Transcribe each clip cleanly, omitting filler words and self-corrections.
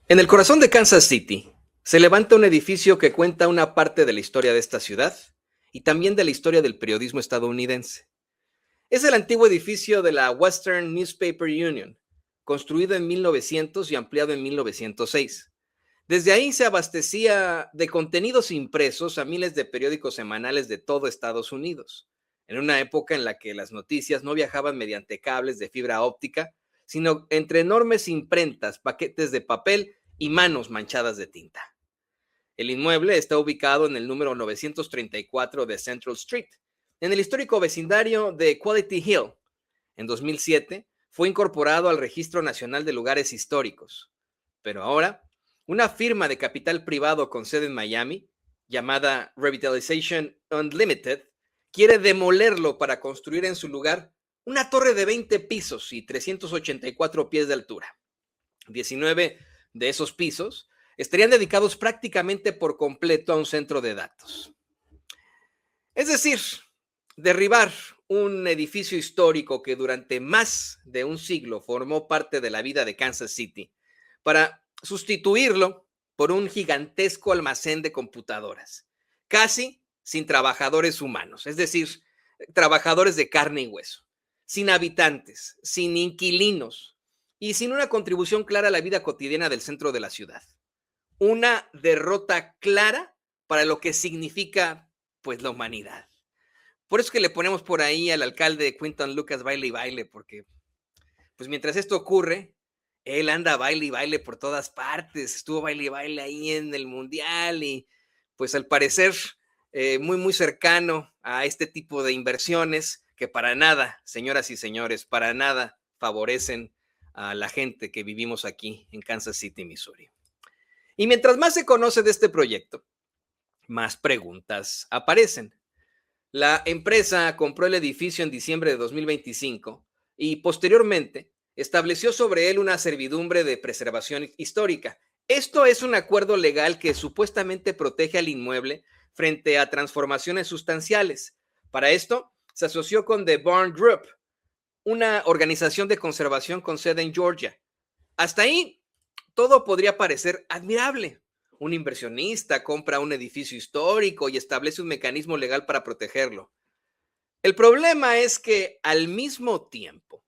En el corazón de Kansas City se levanta un edificio que cuenta una parte de la historia de esta ciudad y también de la historia del periodismo estadounidense. Es el antiguo edificio de la Western Newspaper Union, construido en 1900 y ampliado en 1906. Desde ahí se abastecía de contenidos impresos a miles de periódicos semanales de todo Estados Unidos, en una época en la que las noticias no viajaban mediante cables de fibra óptica, sino entre enormes imprentas, paquetes de papel y manos manchadas de tinta. El inmueble está ubicado en el número 934 de Central Street, en el histórico vecindario de Quality Hill. En 2007 fue incorporado al Registro Nacional de Lugares Históricos, pero ahora una firma de capital privado con sede en Miami, llamada Revitalization Unlimited, quiere demolerlo para construir en su lugar una torre de 20 pisos y 384 pies de altura. 19 de esos pisos estarían dedicados prácticamente por completo a un centro de datos. Es decir, derribar un edificio histórico que durante más de un siglo formó parte de la vida de Kansas City para sustituirlo por un gigantesco almacén de computadoras, casi sin trabajadores humanos, es decir, trabajadores de carne y hueso, sin habitantes, sin inquilinos y sin una contribución clara a la vida cotidiana del centro de la ciudad. Una derrota clara para lo que significa, pues, la humanidad. Por eso es que le ponemos por ahí al alcalde Quinton Lucas baile y baile, porque, pues, mientras esto ocurre, él anda baile y baile por todas partes. Estuvo baile y baile ahí en el Mundial y, pues, al parecer, muy, muy cercano a este tipo de inversiones que para nada, señoras y señores, para nada favorecen a la gente que vivimos aquí en Kansas City, Missouri. Y mientras más se conoce de este proyecto, más preguntas aparecen. La empresa compró el edificio en diciembre de 2025 y posteriormente estableció sobre él una servidumbre de preservación histórica. Esto es un acuerdo legal que supuestamente protege al inmueble frente a transformaciones sustanciales. Para esto, se asoció con The Barn Group, una organización de conservación con sede en Georgia. Hasta ahí, todo podría parecer admirable. Un inversionista compra un edificio histórico y establece un mecanismo legal para protegerlo. El problema es que al mismo tiempo,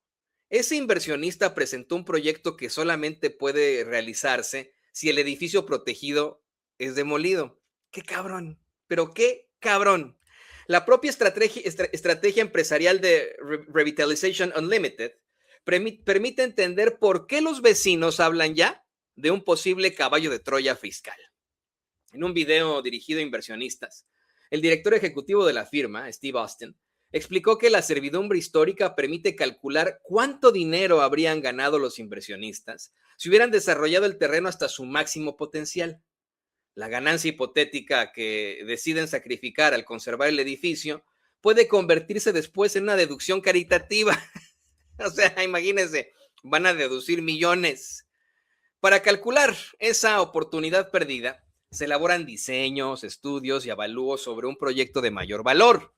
ese inversionista presentó un proyecto que solamente puede realizarse si el edificio protegido es demolido. ¡Qué cabrón! Pero qué cabrón. La propia estrategia empresarial de Revitalization Unlimited permite entender por qué los vecinos hablan ya de un posible caballo de Troya fiscal. En un video dirigido a inversionistas, el director ejecutivo de la firma, Steve Austin, explicó que la servidumbre histórica permite calcular cuánto dinero habrían ganado los inversionistas si hubieran desarrollado el terreno hasta su máximo potencial. La ganancia hipotética que deciden sacrificar al conservar el edificio puede convertirse después en una deducción caritativa. O sea, imagínense, van a deducir millones. Para calcular esa oportunidad perdida, se elaboran diseños, estudios y avalúos sobre un proyecto de mayor valor.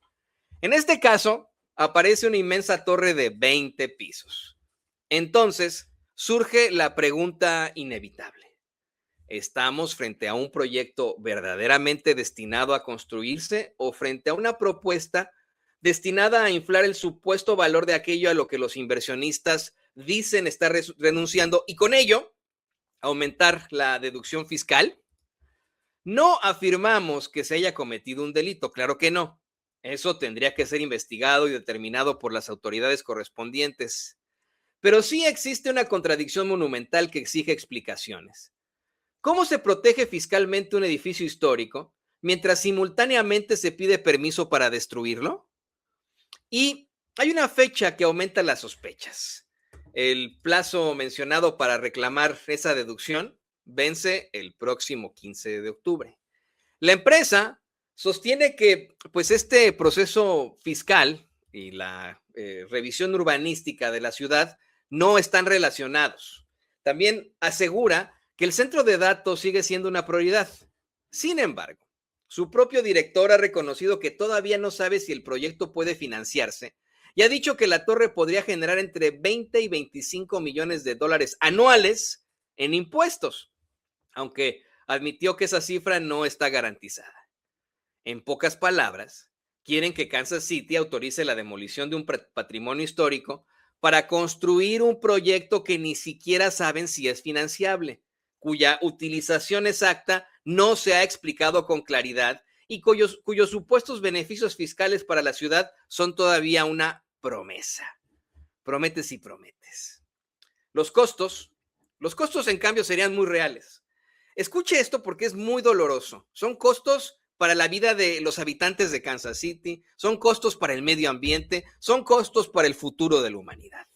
En este caso, aparece una inmensa torre de 20 pisos. Entonces, surge la pregunta inevitable. ¿Estamos frente a un proyecto verdaderamente destinado a construirse o frente a una propuesta destinada a inflar el supuesto valor de aquello a lo que los inversionistas dicen estar renunciando y con ello aumentar la deducción fiscal? No afirmamos que se haya cometido un delito, claro que no. Eso tendría que ser investigado y determinado por las autoridades correspondientes. Pero sí existe una contradicción monumental que exige explicaciones. ¿Cómo se protege fiscalmente un edificio histórico mientras simultáneamente se pide permiso para destruirlo? Y hay una fecha que aumenta las sospechas. El plazo mencionado para reclamar esa deducción vence el próximo 15 de octubre. La empresa sostiene que, pues, este proceso fiscal y la revisión urbanística de la ciudad no están relacionados. También asegura que el centro de datos sigue siendo una prioridad. Sin embargo, su propio director ha reconocido que todavía no sabe si el proyecto puede financiarse y ha dicho que la torre podría generar entre 20 y 25 millones de dólares anuales en impuestos. aunque admitió que esa cifra no está garantizada. En pocas palabras, quieren que Kansas City autorice la demolición de un patrimonio histórico para construir un proyecto que ni siquiera saben si es financiable, cuya utilización exacta no se ha explicado con claridad y cuyos supuestos beneficios fiscales para la ciudad son todavía una promesa. Prometes y prometes. Los costos, los costos en cambio serían muy reales. Escuche esto porque es muy doloroso. Son costos para la vida de los habitantes de Kansas City, son costos para el medio ambiente, son costos para el futuro de la humanidad.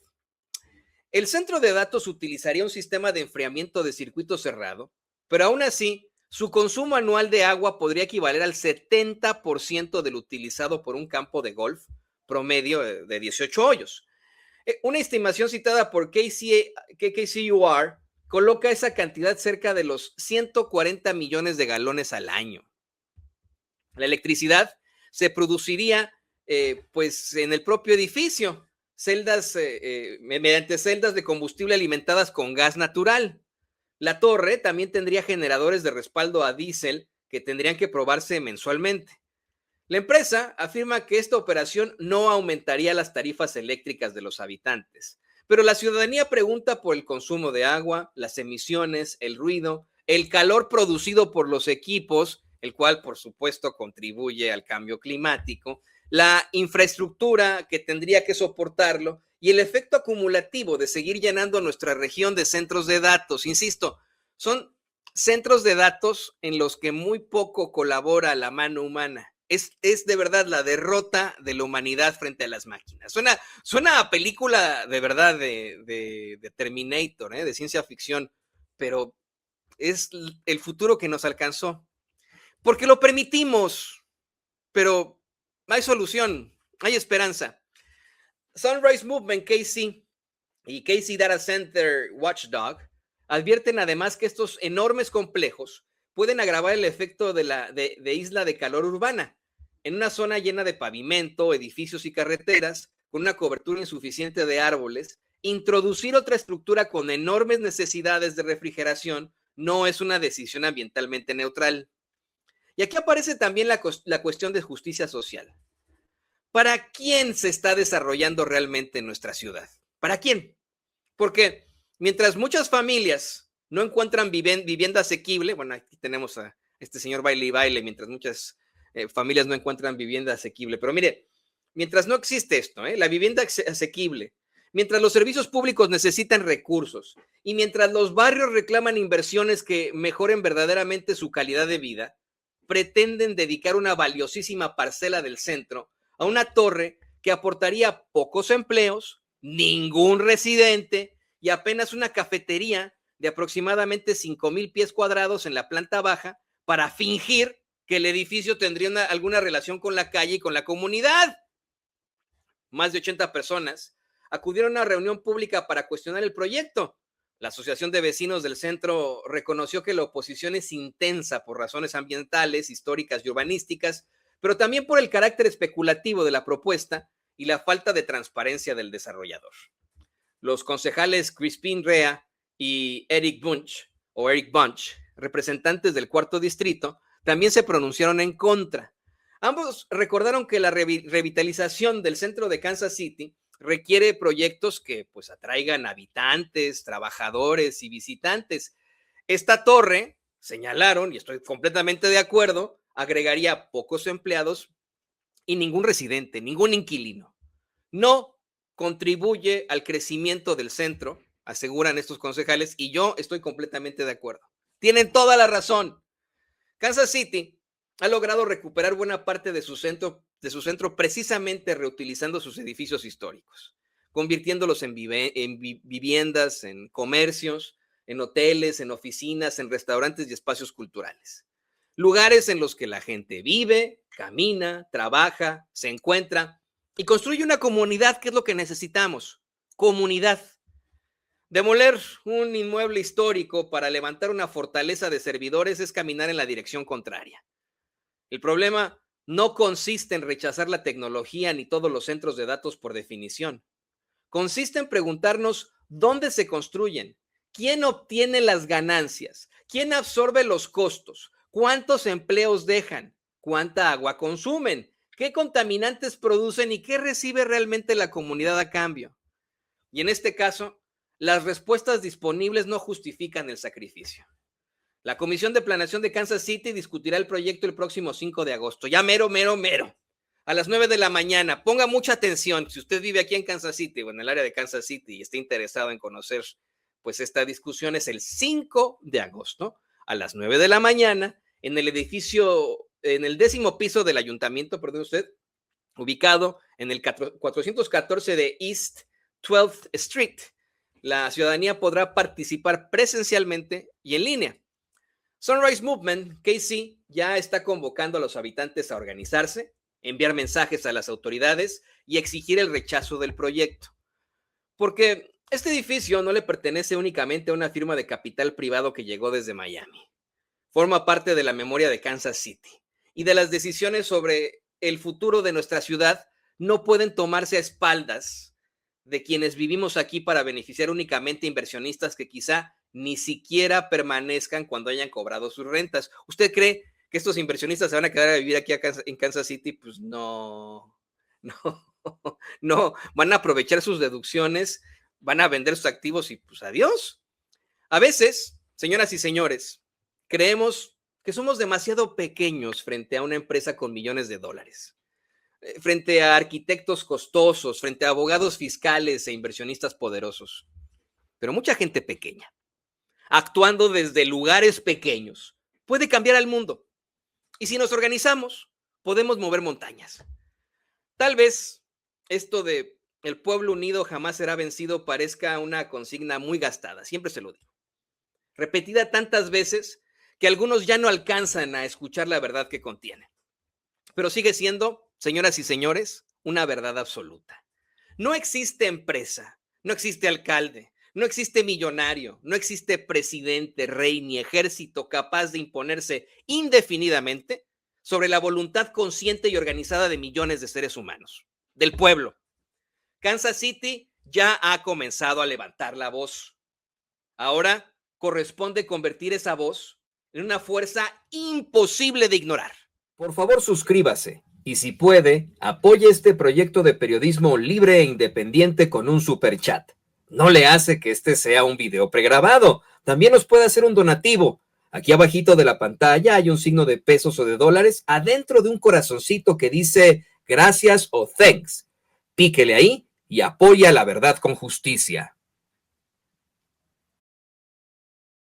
El centro de datos utilizaría un sistema de enfriamiento de circuito cerrado, pero aún así, su consumo anual de agua podría equivaler al 70% del utilizado por un campo de golf promedio de 18 hoyos. Una estimación citada por KCUR coloca esa cantidad cerca de los 140 millones de galones al año. La electricidad se produciría pues en el propio edificio, mediante celdas de combustible alimentadas con gas natural. La torre también tendría generadores de respaldo a diésel que tendrían que probarse mensualmente. La empresa afirma que esta operación no aumentaría las tarifas eléctricas de los habitantes, pero la ciudadanía pregunta por el consumo de agua, las emisiones, el ruido, el calor producido por los equipos, el cual por supuesto contribuye al cambio climático, la infraestructura que tendría que soportarlo y el efecto acumulativo de seguir llenando nuestra región de centros de datos. Insisto, son centros de datos en los que muy poco colabora la mano humana. Es de verdad la derrota de la humanidad frente a las máquinas. Suena a película de verdad de Terminator, de ciencia ficción, pero es el futuro que nos alcanzó. Porque lo permitimos, pero hay solución, hay esperanza. Sunrise Movement KC y KC Data Center Watchdog advierten además que estos enormes complejos pueden agravar el efecto de isla de calor urbana en una zona llena de pavimento, edificios y carreteras, con una cobertura insuficiente de árboles. Introducir otra estructura con enormes necesidades de refrigeración no es una decisión ambientalmente neutral. Y aquí aparece también la cuestión de justicia social. ¿Para quién se está desarrollando realmente en nuestra ciudad? ¿Para quién? Porque mientras muchas familias no encuentran vivienda asequible, bueno, aquí tenemos a este señor baile y baile, mientras muchas familias no encuentran vivienda asequible, pero mire, mientras no existe esto, la vivienda asequible, mientras los servicios públicos necesitan recursos y mientras los barrios reclaman inversiones que mejoren verdaderamente su calidad de vida, pretenden dedicar una valiosísima parcela del centro a una torre que aportaría pocos empleos, ningún residente y apenas una cafetería de aproximadamente 5,000 pies cuadrados en la planta baja para fingir que el edificio tendría alguna relación con la calle y con la comunidad. Más de 80 personas acudieron a una reunión pública para cuestionar el proyecto. La Asociación de Vecinos del Centro reconoció que la oposición es intensa por razones ambientales, históricas y urbanísticas, pero también por el carácter especulativo de la propuesta y la falta de transparencia del desarrollador. Los concejales Crispin Rea y Eric Bunch, representantes del cuarto distrito, también se pronunciaron en contra. Ambos recordaron que la revitalización del centro de Kansas City requiere proyectos que pues atraigan habitantes, trabajadores y visitantes. Esta torre, señalaron, y estoy completamente de acuerdo, agregaría pocos empleados y ningún residente, ningún inquilino. No contribuye al crecimiento del centro, aseguran estos concejales, y yo estoy completamente de acuerdo. Tienen toda la razón. Kansas City ha logrado recuperar buena parte de su centro precisamente reutilizando sus edificios históricos, convirtiéndolos en viviendas, en comercios, en hoteles, en oficinas, en restaurantes y espacios culturales. Lugares en los que la gente vive, camina, trabaja, se encuentra y construye una comunidad, que es lo que necesitamos, comunidad. Demoler un inmueble histórico para levantar una fortaleza de servidores es caminar en la dirección contraria. El problema no consiste en rechazar la tecnología ni todos los centros de datos por definición. Consiste en preguntarnos dónde se construyen, quién obtiene las ganancias, ¿Quién absorbe los costos? ¿Cuántos empleos dejan? ¿Cuánta agua consumen? ¿Qué contaminantes producen y qué recibe realmente la comunidad a cambio? Y en este caso, las respuestas disponibles no justifican el sacrificio. La Comisión de Planeación de Kansas City discutirá el proyecto el próximo 5 de agosto. Ya mero, a las 9 de la mañana. Ponga mucha atención. Si usted vive aquí en Kansas City o en el área de Kansas City y está interesado en conocer pues esta discusión, es el 5 de agosto a las 9 de la mañana en el edificio, en el 10º piso del ayuntamiento, perdón usted, ubicado en el 414 de East 12th Street. La ciudadanía podrá participar presencialmente y en línea. Sunrise Movement, KC, ya está convocando a los habitantes a organizarse, enviar mensajes a las autoridades y exigir el rechazo del proyecto. Porque este edificio no le pertenece únicamente a una firma de capital privado que llegó desde Miami. Forma parte de la memoria de Kansas City y de las decisiones sobre el futuro de nuestra ciudad no pueden tomarse a espaldas de quienes vivimos aquí para beneficiar únicamente a inversionistas que quizá ni siquiera permanezcan cuando hayan cobrado sus rentas. ¿Usted cree que estos inversionistas se van a quedar a vivir aquí en Kansas City? Pues no, no, van a aprovechar sus deducciones, van a vender sus activos y pues adiós. A veces, señoras y señores, creemos que somos demasiado pequeños frente a una empresa con millones de dólares, frente a arquitectos costosos, frente a abogados fiscales e inversionistas poderosos. Pero mucha gente pequeña, actuando desde lugares pequeños, puede cambiar al mundo. Y si nos organizamos, podemos mover montañas. Tal vez esto de el pueblo unido jamás será vencido parezca una consigna muy gastada, siempre se lo digo. Repetida tantas veces que algunos ya no alcanzan a escuchar la verdad que contiene. Pero sigue siendo, señoras y señores, una verdad absoluta. No existe empresa, no existe alcalde, no existe millonario, no existe presidente, rey ni ejército capaz de imponerse indefinidamente sobre la voluntad consciente y organizada de millones de seres humanos, del pueblo. Kansas City ya ha comenzado a levantar la voz. Ahora corresponde convertir esa voz en una fuerza imposible de ignorar. Por favor, suscríbase y si puede, apoye este proyecto de periodismo libre e independiente con un superchat. No le hace que este sea un video pregrabado. También nos puede hacer un donativo. Aquí abajito de la pantalla hay un signo de pesos o de dólares adentro de un corazoncito que dice gracias o thanks. Píquele ahí y apoya la verdad con justicia.